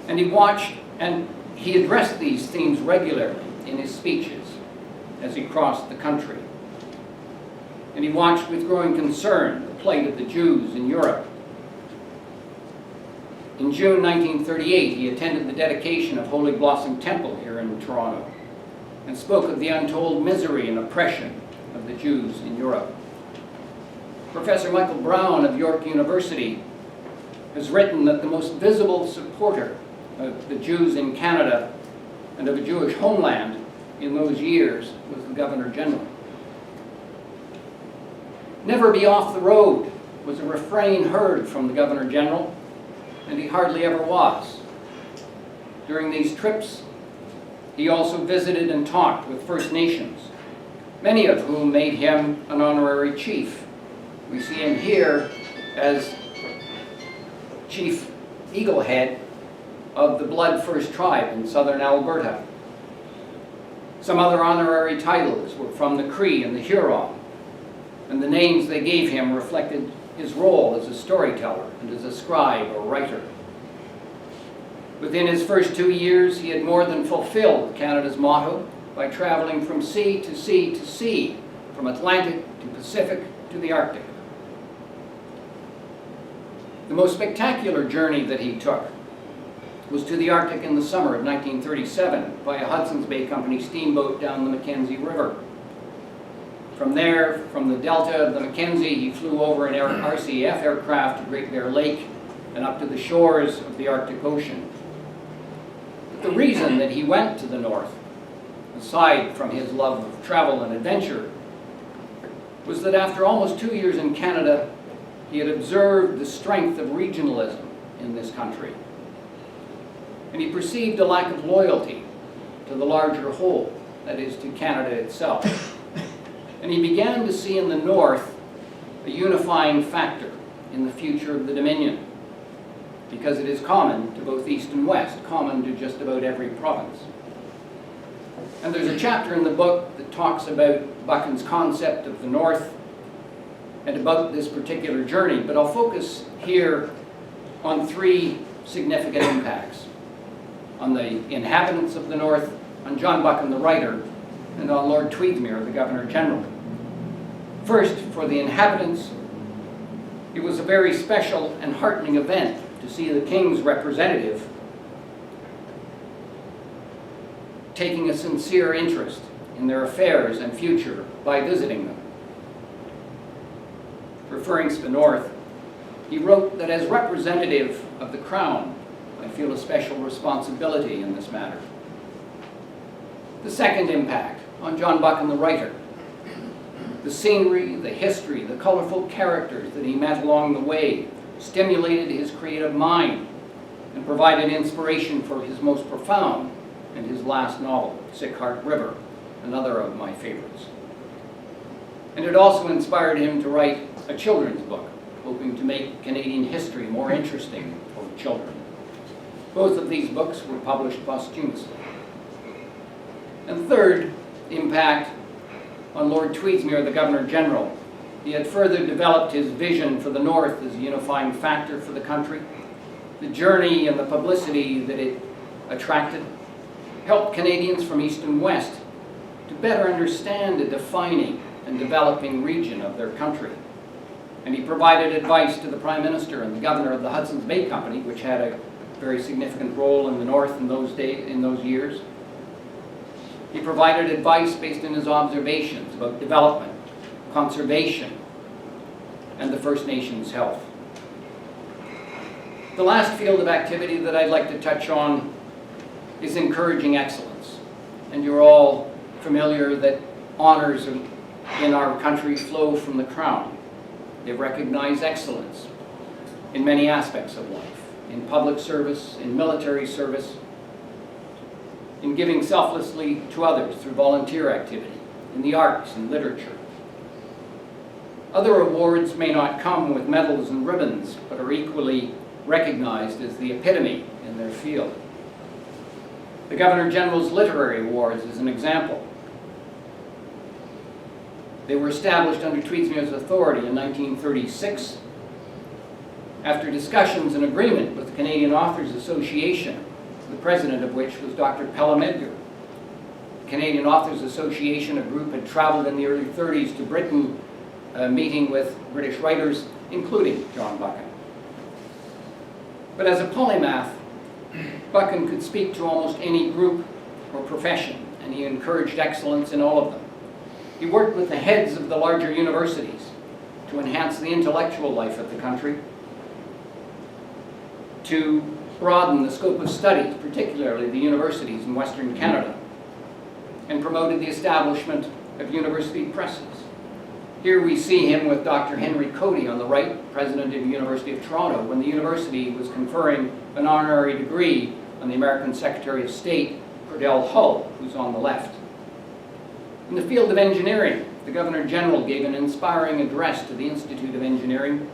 And he watched and he addressed these themes regularly in his speeches as he crossed the country. And he watched with growing concern the plight of the Jews in Europe. In June 1938, he attended the dedication of Holy Blossom Temple here in Toronto and spoke of the untold misery and oppression of the Jews in Europe. Professor Michael Brown of York University has written that the most visible supporter of the Jews in Canada and of a Jewish homeland in those years was the Governor General. Never be off the road was a refrain heard from the Governor General, and he hardly ever was. During these trips, he also visited and talked with First Nations, many of whom made him an honorary chief. We see him here as Chief Eaglehead of the Blood First Tribe in southern Alberta. Some other honorary titles were from the Cree and the Huron, and the names they gave him reflected his role as a storyteller and as a scribe or writer. Within his first 2 years, he had more than fulfilled Canada's motto by traveling from sea to sea to sea, from Atlantic to Pacific to the Arctic. The most spectacular journey that he took was to the Arctic in the summer of 1937 by a Hudson's Bay Company steamboat down the Mackenzie River. From there, from the delta of the Mackenzie, he flew over an RCF aircraft to Great Bear Lake and up to the shores of the Arctic Ocean. But the reason that he went to the north, aside from his love of travel and adventure, was that after almost 2 years in Canada, he had observed the strength of regionalism in this country. And he perceived a lack of loyalty to the larger whole, that is, to Canada itself. And he began to see in the North a unifying factor in the future of the Dominion, because it is common to both East and West, common to just about every province. And there's a chapter in the book that talks about Buchan's concept of the North and about this particular journey, but I'll focus here on 3 significant impacts: on the inhabitants of the North, on John Buchan the writer, and on Lord Tweedsmuir, the Governor General. First, for the inhabitants, it was a very special and heartening event to see the King's representative taking a sincere interest in their affairs and future by visiting them. Referring to the North, he wrote that as representative of the Crown, I feel a special responsibility in this matter. The second impact, on John Buchan the writer, the scenery, the history, the colorful characters that he met along the way stimulated his creative mind and provided inspiration for his most profound and his last novel, Sick Heart River, another of my favorites. And it also inspired him to write a children's book, hoping to make Canadian history more interesting for children. Both of these books were published posthumously. And third impact, on Lord Tweedsmuir, the Governor General. He had further developed his vision for the North as a unifying factor for the country. The journey and the publicity that it attracted helped Canadians from East and West to better understand a defining and developing region of their country. And he provided advice to the Prime Minister and the Governor of the Hudson's Bay Company, which had a very significant role in the North in those years. He provided advice based on his observations about development, conservation, and the First Nations health. The last field of activity that I'd like to touch on is encouraging excellence. And you're all familiar that honors in our country flow from the Crown. They recognize excellence in many aspects of life, in public service, in military service, in giving selflessly to others through volunteer activity, in the arts and literature. Other awards may not come with medals and ribbons, but are equally recognized as the epitome in their field. The Governor General's Literary Awards is an example. They were established under Tweedsmuir's authority in 1936 after discussions and agreement with the Canadian Authors Association, the president of which was Dr. Pelham Edgar. The Canadian Authors Association, a group, had traveled in the early 30s to Britain, meeting with British writers, including John Buchan. But as a polymath, Buchan could speak to almost any group or profession, and he encouraged excellence in all of them. He worked with the heads of the larger universities to enhance the intellectual life of the country, to broaden the scope of studies, particularly the universities in Western Canada, and promoted the establishment of university presses. Here we see him with Dr. Henry Cody on the right, president of the University of Toronto, when the university was conferring an honorary degree on the American Secretary of State, Cordell Hull, who's on the left. In the field of engineering, the Governor General gave an inspiring address to the Institute of Engineering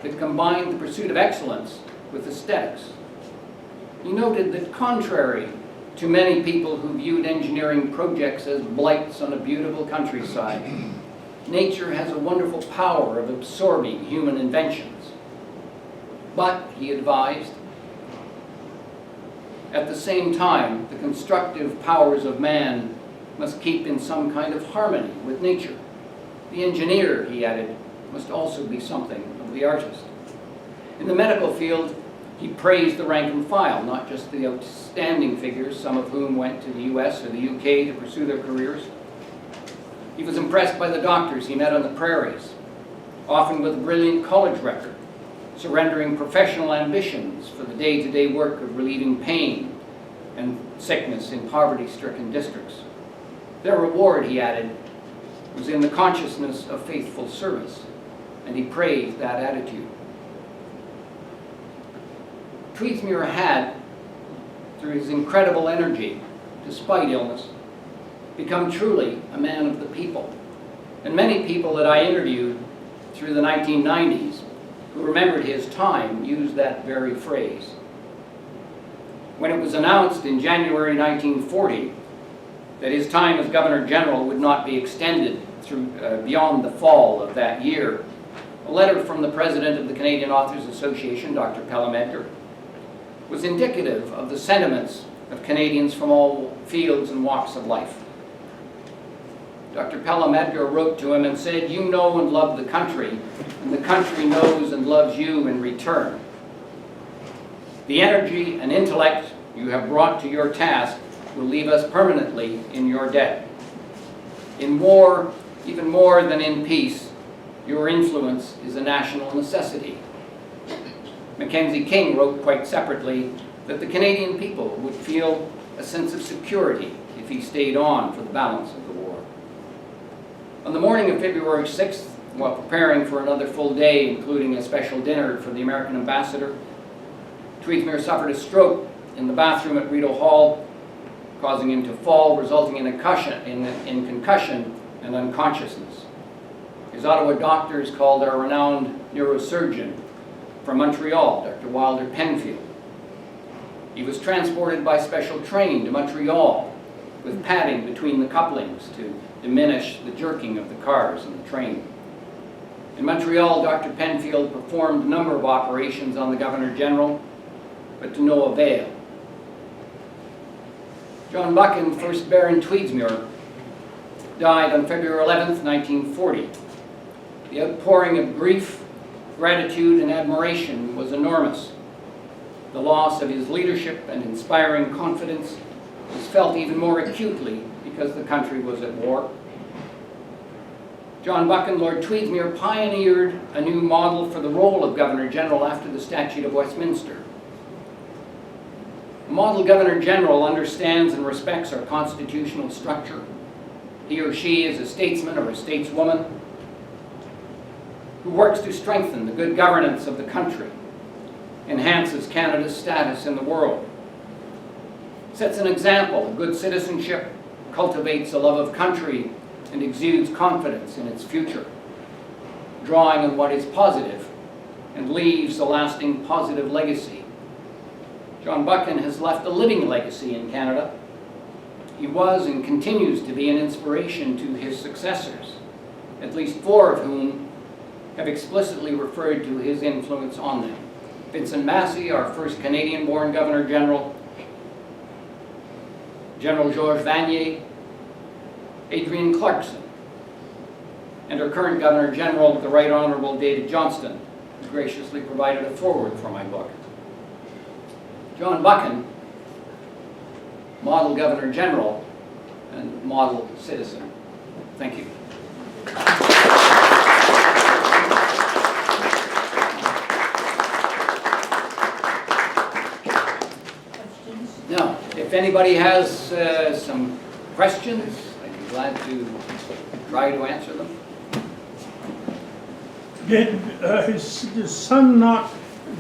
that combined the pursuit of excellence with aesthetics. He noted that contrary to many people who viewed engineering projects as blights on a beautiful countryside, nature has a wonderful power of absorbing human inventions. But, he advised, at the same time, the constructive powers of man must keep in some kind of harmony with nature. The engineer, he added, must also be something of the artist. In the medical field, he praised the rank and file, not just the outstanding figures, some of whom went to the US or the UK to pursue their careers. He was impressed by the doctors he met on the prairies, often with a brilliant college record, surrendering professional ambitions for the day-to-day work of relieving pain and sickness in poverty-stricken districts. Their reward, he added, was in the consciousness of faithful service, and he praised that attitude. Tweedsmuir had, through his incredible energy, despite illness, become truly a man of the people. And many people that I interviewed through the 1990s who remembered his time used that very phrase. When it was announced in January 1940 that his time as Governor General would not be extended through beyond the fall of that year, a letter from the President of the Canadian Authors Association, Dr. Pelham Edgar, was indicative of the sentiments of Canadians from all fields and walks of life. Dr. Pelham Edgar wrote to him and said, "You know and love the country, and the country knows and loves you in return. The energy and intellect you have brought to your task will leave us permanently in your debt. In war, even more than in peace, your influence is a national necessity." Mackenzie King wrote quite separately that the Canadian people would feel a sense of security if he stayed on for the balance of the war. On the morning of February 6th, while preparing for another full day, including a special dinner for the American ambassador, Tweedsmuir suffered a stroke in the bathroom at Rideau Hall, causing him to fall, resulting in concussion and unconsciousness. His Ottawa doctors called our renowned neurosurgeon from Montreal, Dr. Wilder Penfield. He was transported by special train to Montreal with padding between the couplings to diminish the jerking of the cars and the train. In Montreal, Dr. Penfield performed a number of operations on the Governor General, but to no avail. John Buchan, first Baron Tweedsmuir, died on February 11th, 1940. The outpouring of grief, gratitude, and admiration was enormous. The loss of his leadership and inspiring confidence was felt even more acutely because the country was at war. John Buchan, Lord Tweedsmuir, pioneered a new model for the role of Governor-General after the Statute of Westminster. A model Governor-General understands and respects our constitutional structure. He or she is a statesman or a stateswoman who works to strengthen the good governance of the country, enhances Canada's status in the world, sets an example of good citizenship, cultivates a love of country, and exudes confidence in its future, drawing on what is positive and leaves a lasting positive legacy. John Buchan has left a living legacy in Canada. He was and continues to be an inspiration to his successors, at least 4 of whom have explicitly referred to his influence on them. Vincent Massey, our first Canadian-born Governor-General, General Georges Vanier, Adrienne Clarkson, and our current Governor-General, the Right Honourable David Johnston, who graciously provided a foreword for my book. John Buchan, model Governor-General and model citizen. Thank you. Now, if anybody has some questions, I'd be glad to try to answer them. Did his son not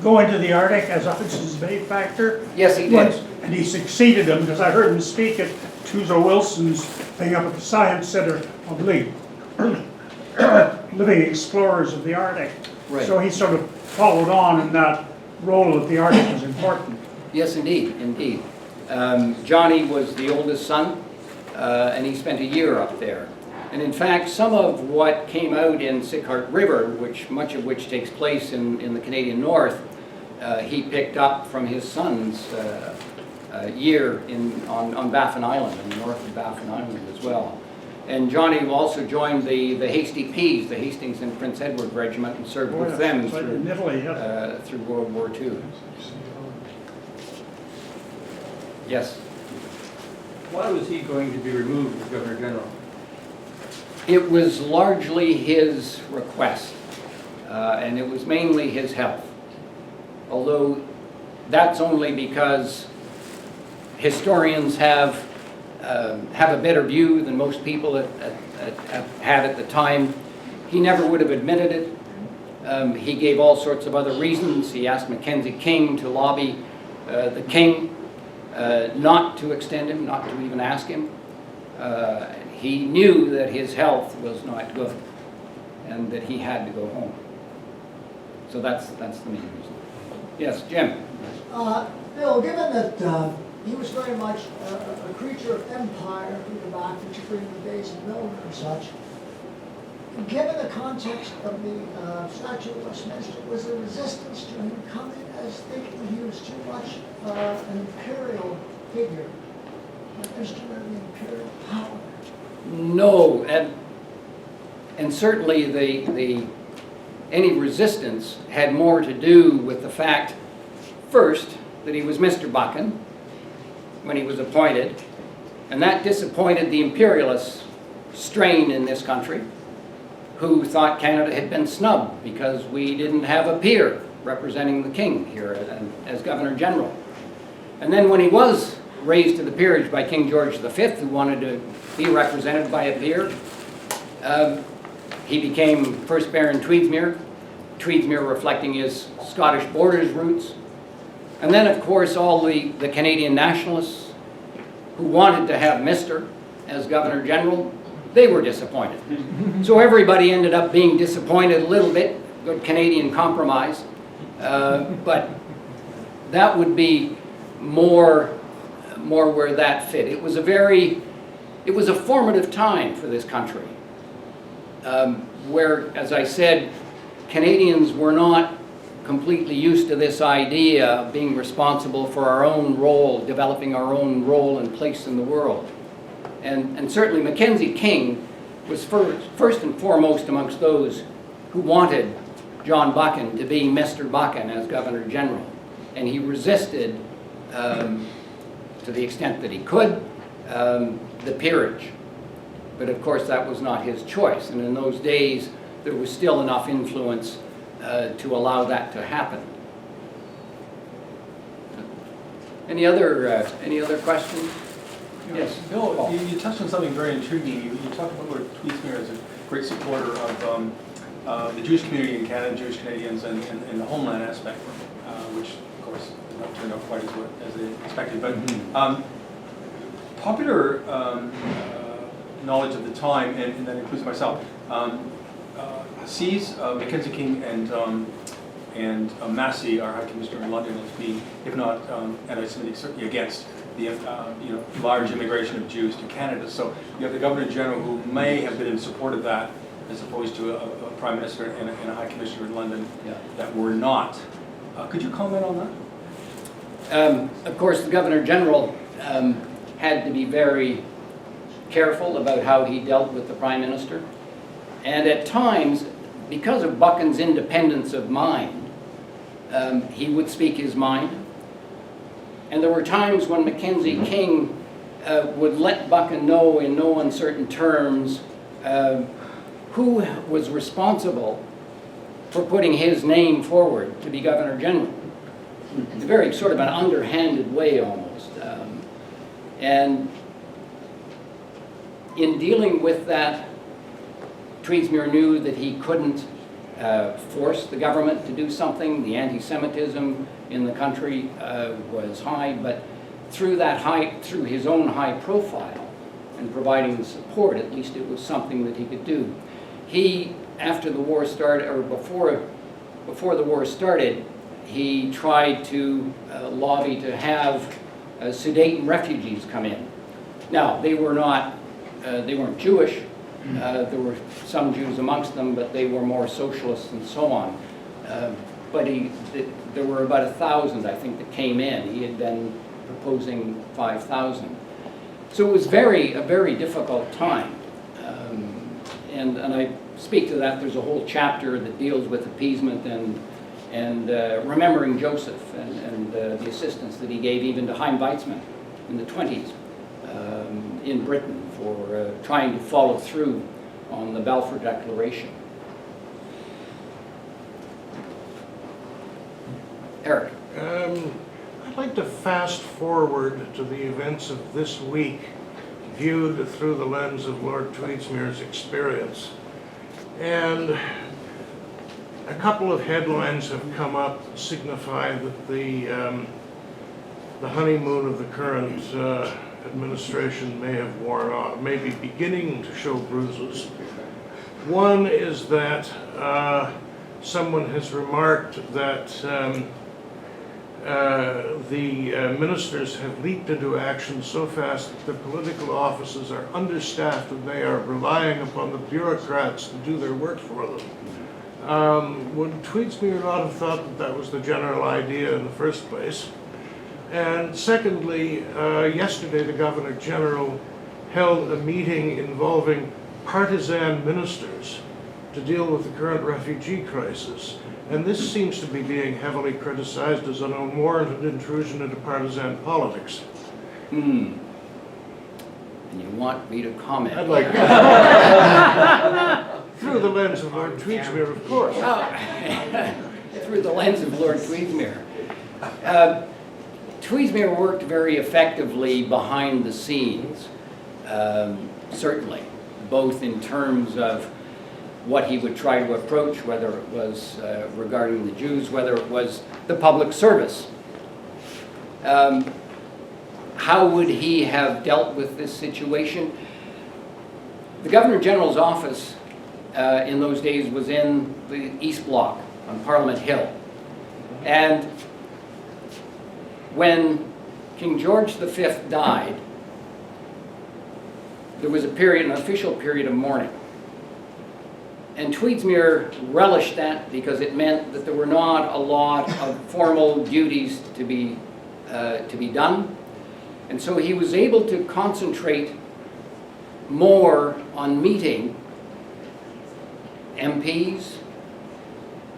go into the Arctic as a Hudson's Bay factor? Yes, he did. Once, and he succeeded him, because I heard him speak at Tuzo Wilson's thing up at the Science Center of Living Explorers of the Arctic. Right. So he sort of followed on in that role that the Arctic was important. Yes, indeed, indeed. Johnny was the oldest son, and he spent a year up there. And in fact, some of what came out in Sighart River, much of which takes place in the Canadian North, he picked up from his son's year on Baffin Island, in the north of Baffin Island as well. And Johnny also joined the Hasty Peas, the Hastings and Prince Edward Regiment, and served with them in Italy, through World War II. Yes? Why was he going to be removed as Governor General? It was largely his request, and it was mainly his health. Although that's only because historians have a better view than most people had at the time. He never would have admitted it. He gave all sorts of other reasons. He asked Mackenzie King to lobby the King not to extend him, not to even ask him. He knew that his health was not good and that he had to go home. So that's the main reason. Yes, Jim? Bill, given that he was very much a creature of empire looking back, particularly in the days of Milner and such, given the context of the Statute of Westminster, was there resistance to him coming as thinking he was too much an imperial figure, an instrument of the imperial power? No, and certainly any resistance had more to do with the fact, first, that he was Mr. Buchan when he was appointed, and that disappointed the imperialist strain in this country, who thought Canada had been snubbed because we didn't have a peer representing the King here as Governor General. And then when he was raised to the peerage by King George V, who wanted to be represented by a peer, he became first Baron Tweedsmuir, Tweedsmuir reflecting his Scottish borders roots. And then, of course, all the Canadian nationalists who wanted to have Mr. as Governor General, they were disappointed. So everybody ended up being disappointed a little bit, good Canadian compromise. But that would be more where that fit. It was a formative time for this country, where, as I said, Canadians were not completely used to this idea of being responsible for our own role, developing our own role and place in the world. And certainly Mackenzie King was first and foremost amongst those who wanted John Buchan to be Mr. Buchan as Governor General. And he resisted, to the extent that he could, the peerage. But of course that was not his choice. And in those days, there was still enough influence to allow that to happen. Any other questions? Yes. Bill, Paul. you touched on something very intriguing. You talked about Lord Tweedsmuir as a great supporter of the Jewish community in Canada, Jewish Canadians, and the homeland aspect, which of course did not turn out quite as they expected. But popular knowledge of the time, and that includes myself, sees Mackenzie King and Massey, our High Commissioner in London, as being, if not anti-Semitic, certainly against the large immigration of Jews to Canada. So you have the Governor General who may have been in support of that, as opposed to a Prime Minister and a High Commissioner in London that were not. Could you comment on that? Of course, the Governor General had to be very careful about how he dealt with the Prime Minister. And at times, because of Buchan's independence of mind, he would speak his mind. And there were times when Mackenzie King would let Buchan know in no uncertain terms who was responsible for putting his name forward to be Governor General. In a very sort of an underhanded way almost. And in dealing with that, Tweedsmuir knew that he couldn't force the government to do something. The anti-Semitism in the country was high, but through his own high profile and providing the support, at least it was something that he could do. He, after the war started, or before the war started, he tried to lobby to have Sudeten refugees come in. Now, they weren't Jewish. There were some Jews amongst them, but they were more socialists and so on. But there were about 1,000, I think, that came in. He had been proposing 5,000. So it was a very difficult time. And I speak to that. There's a whole chapter that deals with appeasement and remembering Joseph and the assistance that he gave even to Chaim Weizmann in the 20s in Britain for trying to follow through on the Balfour Declaration. Eric. I'd like to fast forward to the events of this week viewed through the lens of Lord Tweedsmuir's experience. And a couple of headlines have come up that signify that the honeymoon of the current administration may have worn off, may be beginning to show bruises. One is that someone has remarked that the ministers have leaped into action so fast that the political offices are understaffed and they are relying upon the bureaucrats to do their work for them. Would Tweedsmuir not have thought that that was the general idea in the first place? And secondly, yesterday the Governor General held a meeting involving partisan ministers to deal with the current refugee crisis. And this seems to be being heavily criticized as an unwarranted intrusion into partisan politics. And you want me to comment? I'd like through the lens of Lord Tweedsmuir, of course. Through the lens of Lord Tweedsmuir. Tweedsmuir worked very effectively behind the scenes, certainly, both in terms of what he would try to approach, whether it was regarding the Jews, whether it was the public service. How would he have dealt with this situation? The Governor General's office in those days was in the East Block on Parliament Hill. And when King George V died, there was an official period of mourning. And Tweedsmuir relished that because it meant that there were not a lot of formal duties to be done. And so he was able to concentrate more on meeting MPs,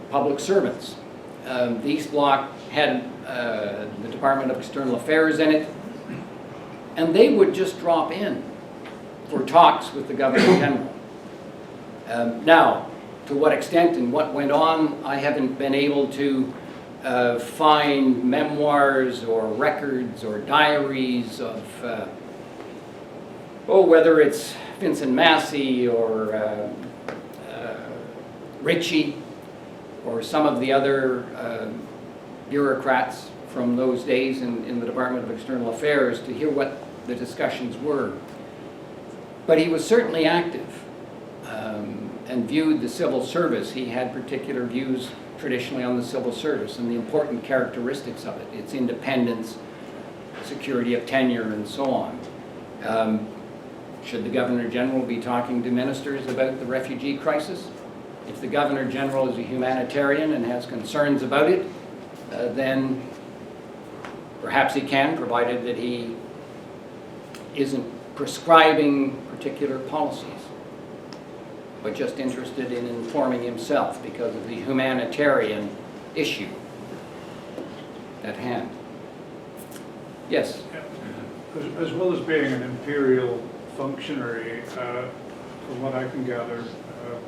public servants. The East Bloc had the Department of External Affairs in it, and they would just drop in for talks with the Governor General. Now, to what extent and what went on, I haven't been able to find memoirs or records or diaries of, whether it's Vincent Massey or Ritchie or some of the other bureaucrats from those days in the Department of External Affairs to hear what the discussions were. But he was certainly active and viewed the civil service. He had particular views traditionally on the civil service and the important characteristics of it, its independence, security of tenure, and so on. Should the Governor General be talking to ministers about the refugee crisis? If the Governor General is a humanitarian and has concerns about it, then perhaps he can, provided that he isn't prescribing particular policies, but just interested in informing himself because of the humanitarian issue at hand. Yes? As well as being an imperial functionary, from what I can gather,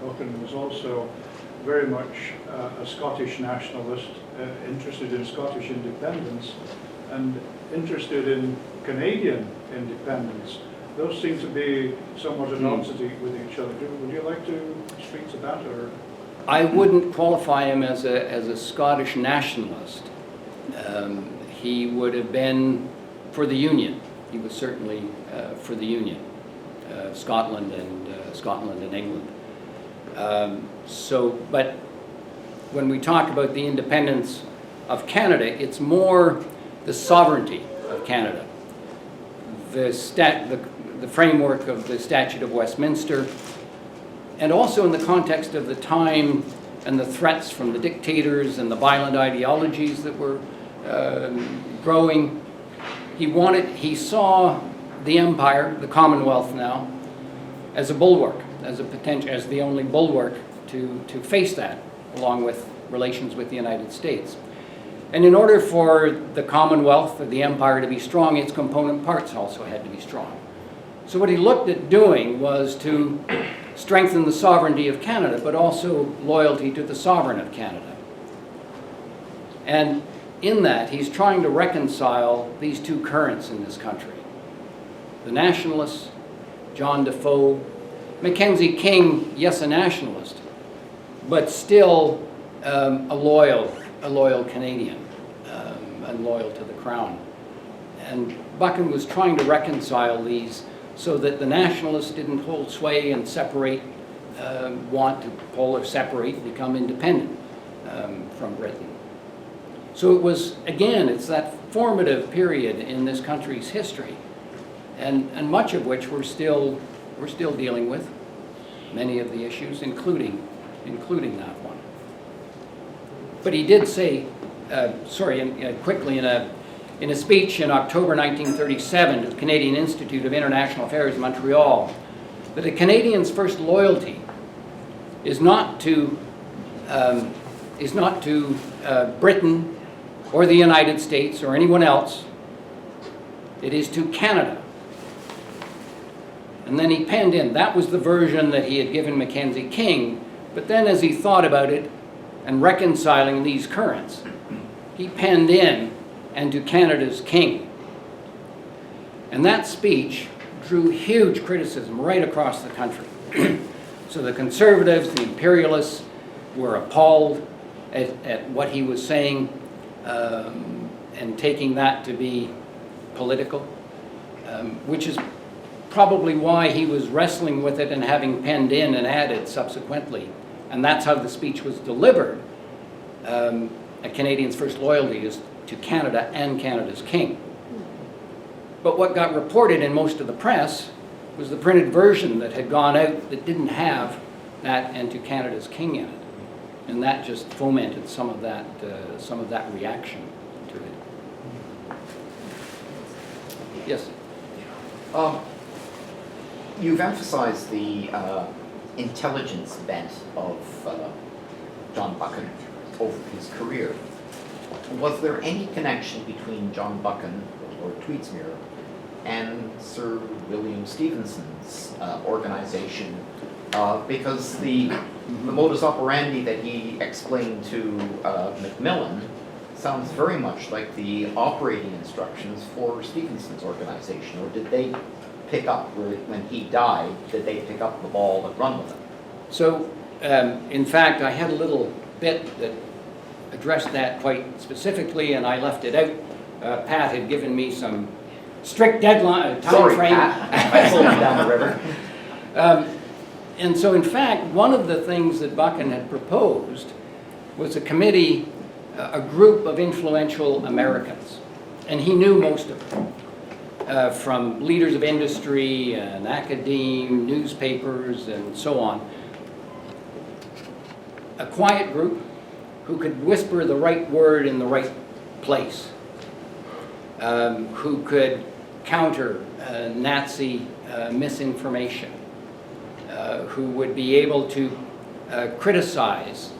Buchan was also very much a Scottish nationalist, interested in Scottish independence and interested in Canadian independence. Those seem to be somewhat at odds with each other. Would you like to speak to that? Or? I wouldn't qualify him as a Scottish nationalist. He would have been for the Union. He was certainly for the Union, Scotland and England. But when we talk about the independence of Canada, it's more the sovereignty of Canada. The framework of the Statute of Westminster, and also in the context of the time and the threats from the dictators and the violent ideologies that were growing. He saw the empire, the Commonwealth now, as a bulwark, as the only bulwark to face that, along with relations with the United States. And in order for the Commonwealth, or the empire, to be strong, its component parts also had to be strong. So what he looked at doing was to strengthen the sovereignty of Canada, but also loyalty to the sovereign of Canada. And in that, he's trying to reconcile these two currents in this country. The nationalists, John Defoe, Mackenzie King, yes, a nationalist, but still a loyal Canadian and loyal to the Crown. And Buchan was trying to reconcile these so that the nationalists didn't hold sway and separate, want to pull or separate, become independent from Britain. So it was, again, it's that formative period in this country's history, and much of which we're still dealing with, many of the issues, including that one. But he did say, quickly in a speech in October 1937 to the Canadian Institute of International Affairs in Montreal, that a Canadian's first loyalty is not to Britain or the United States or anyone else. It is to Canada. And then he penned in, that was the version that he had given Mackenzie King, but then as he thought about it and reconciling these currents, he penned in, and to Canada's king. And that speech drew huge criticism right across the country. So the conservatives, the imperialists, were appalled at what he was saying and taking that to be political, which is probably why he was wrestling with it and having penned in and added subsequently. And that's how the speech was delivered. A Canadian's first loyalty is to Canada and Canada's king. But what got reported in most of the press was the printed version that had gone out that didn't have that and to Canada's king in it. And that just fomented some of that reaction to it. Yes? You've emphasized the intelligence bent of John Buchan over his career. Was there any connection between John Buchan, or Lord Tweedsmuir, and Sir William Stevenson's organization? Because the modus operandi that he explained to Macmillan sounds very much like the operating instructions for Stevenson's organization. Or did they pick up, when he died, did they pick up the ball and run with it? So, in fact, I had a little bit that addressed that quite specifically, and I left it out. Pat had given me some strict deadline, time Sorry, frame. Pat, I pulled you down the river. And so, in fact, one of the things that Buchan had proposed was a committee, a group of influential Americans, and he knew most of them, from leaders of industry and academe, newspapers, and so on. A quiet group who could whisper the right word in the right place, who could counter Nazi misinformation, who would be able to criticize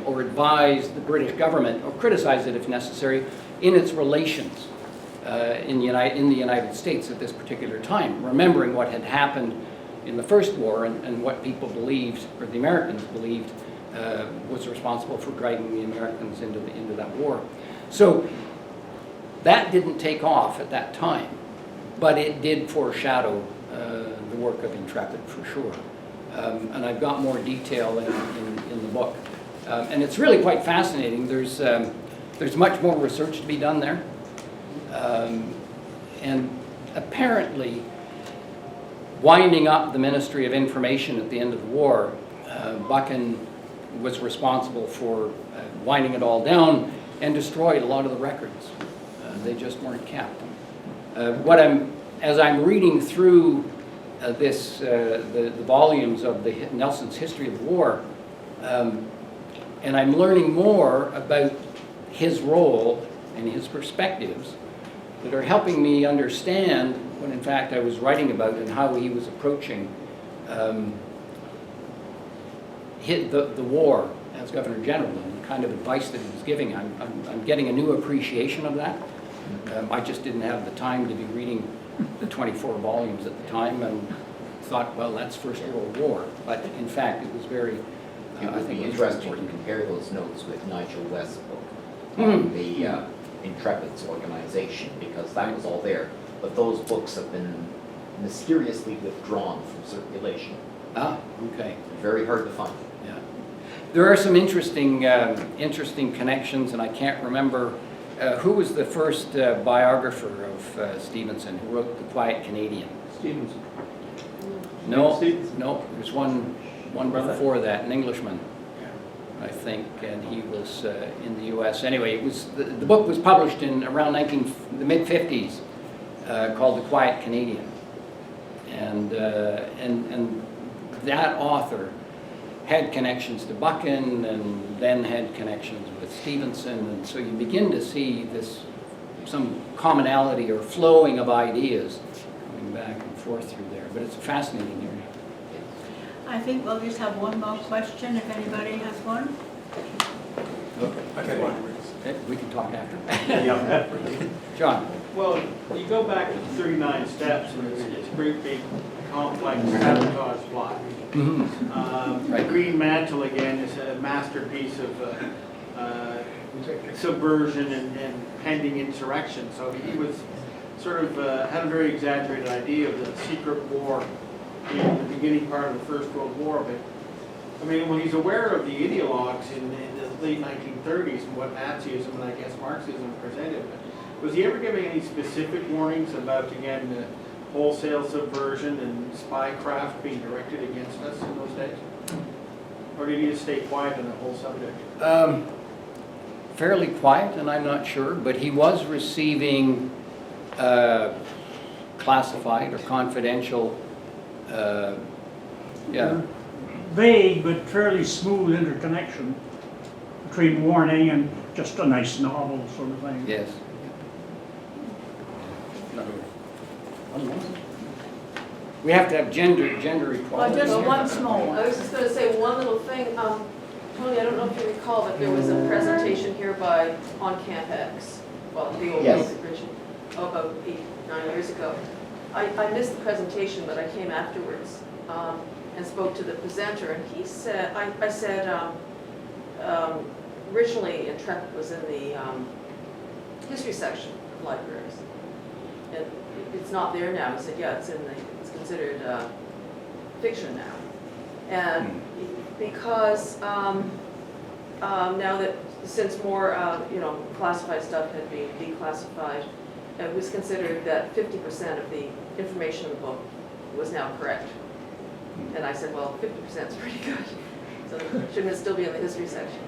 or advise the British government, or criticize it if necessary, in its relations in the United States at this particular time, remembering what had happened in the First War and what people believed, or the Americans believed, was responsible for driving the Americans into that war. So that didn't take off at that time, but it did foreshadow the work of Intrepid for sure. And I've got more detail in the book. And it's really quite fascinating. There's much more research to be done there. And apparently, winding up the Ministry of Information at the end of the war, Buchan was responsible for winding it all down and destroyed a lot of the records. They just weren't kept. As I'm reading through the volumes of Nelson's History of the War, and I'm learning more about his role and his perspectives that are helping me understand what in fact I was writing about and how he was approaching the war as Governor General and the kind of advice that he was giving. I'm getting a new appreciation of that. I just didn't have the time to be reading the 24 volumes at the time and thought, well, that's First World War. But in fact, it was very, It would be it was interesting to important. compare those notes with Nigel West's book on the Intrepid's organization, because that was all there. But those books have been mysteriously withdrawn from circulation. Ah, okay. Very hard to find. Yeah. There are some interesting connections, and I can't remember who was the first biographer of Stevenson, who wrote The Quiet Canadian. Stevenson. No, Stevenson. no, there's one before that, an Englishman, I think, and he was in the U.S. Anyway, it was the book was published in around the mid-50s, called The Quiet Canadian, and that author had connections to Buchan and then had connections with Stevenson, and so you begin to see some commonality or flowing of ideas coming back and forth through there. But it's a fascinating area. I think we'll just have one more question if anybody has one. Okay, we can talk after. John. Well, you go back to the 39 steps, and it's a great big complex sabotage plot. Right. The Green Mantle, again, is a masterpiece of subversion and pending insurrection. So he was sort of had a very exaggerated idea of the secret war in the beginning part of the First World War. But I mean, when he's aware of the ideologues in the late 1930s and what Nazism and I guess Marxism presented, was he ever giving any specific warnings about, again, the wholesale subversion and spycraft being directed against us in those days? Or did he just stay quiet on the whole subject? Fairly quiet, and I'm not sure, but he was receiving classified or confidential, Vague but fairly smooth interconnection between warning and just a nice novel sort of thing. yes. We have to have gender Well, equality. just one small I one. was just gonna say one little thing, Tony, I don't know if you recall, but there was a presentation here on Camp X, well, the old Yes. original, about 8-9 years ago. I missed the presentation, but I came afterwards, and spoke to the presenter, and he said, I said, originally Intrepid was in the, history section of libraries. And it's not there now. He said, yeah, it's considered fiction now. And because now that, since more, classified stuff had been declassified, it was considered that 50% of the information in the book was now correct. And I said, well, 50% is pretty good. So shouldn't it still be in the history section?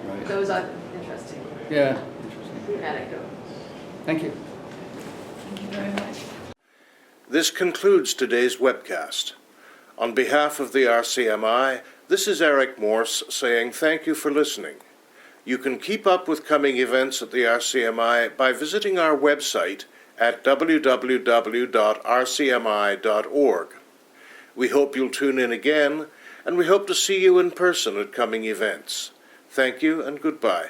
Right. Those are interesting Yeah, interesting. anecdotes. Thank you. Thank you very much. This concludes today's webcast. On behalf of the RCMI, this is Eric Morse saying thank you for listening. You can keep up with coming events at the RCMI by visiting our website at www.rcmi.org. We hope you'll tune in again, and we hope to see you in person at coming events. Thank you and goodbye.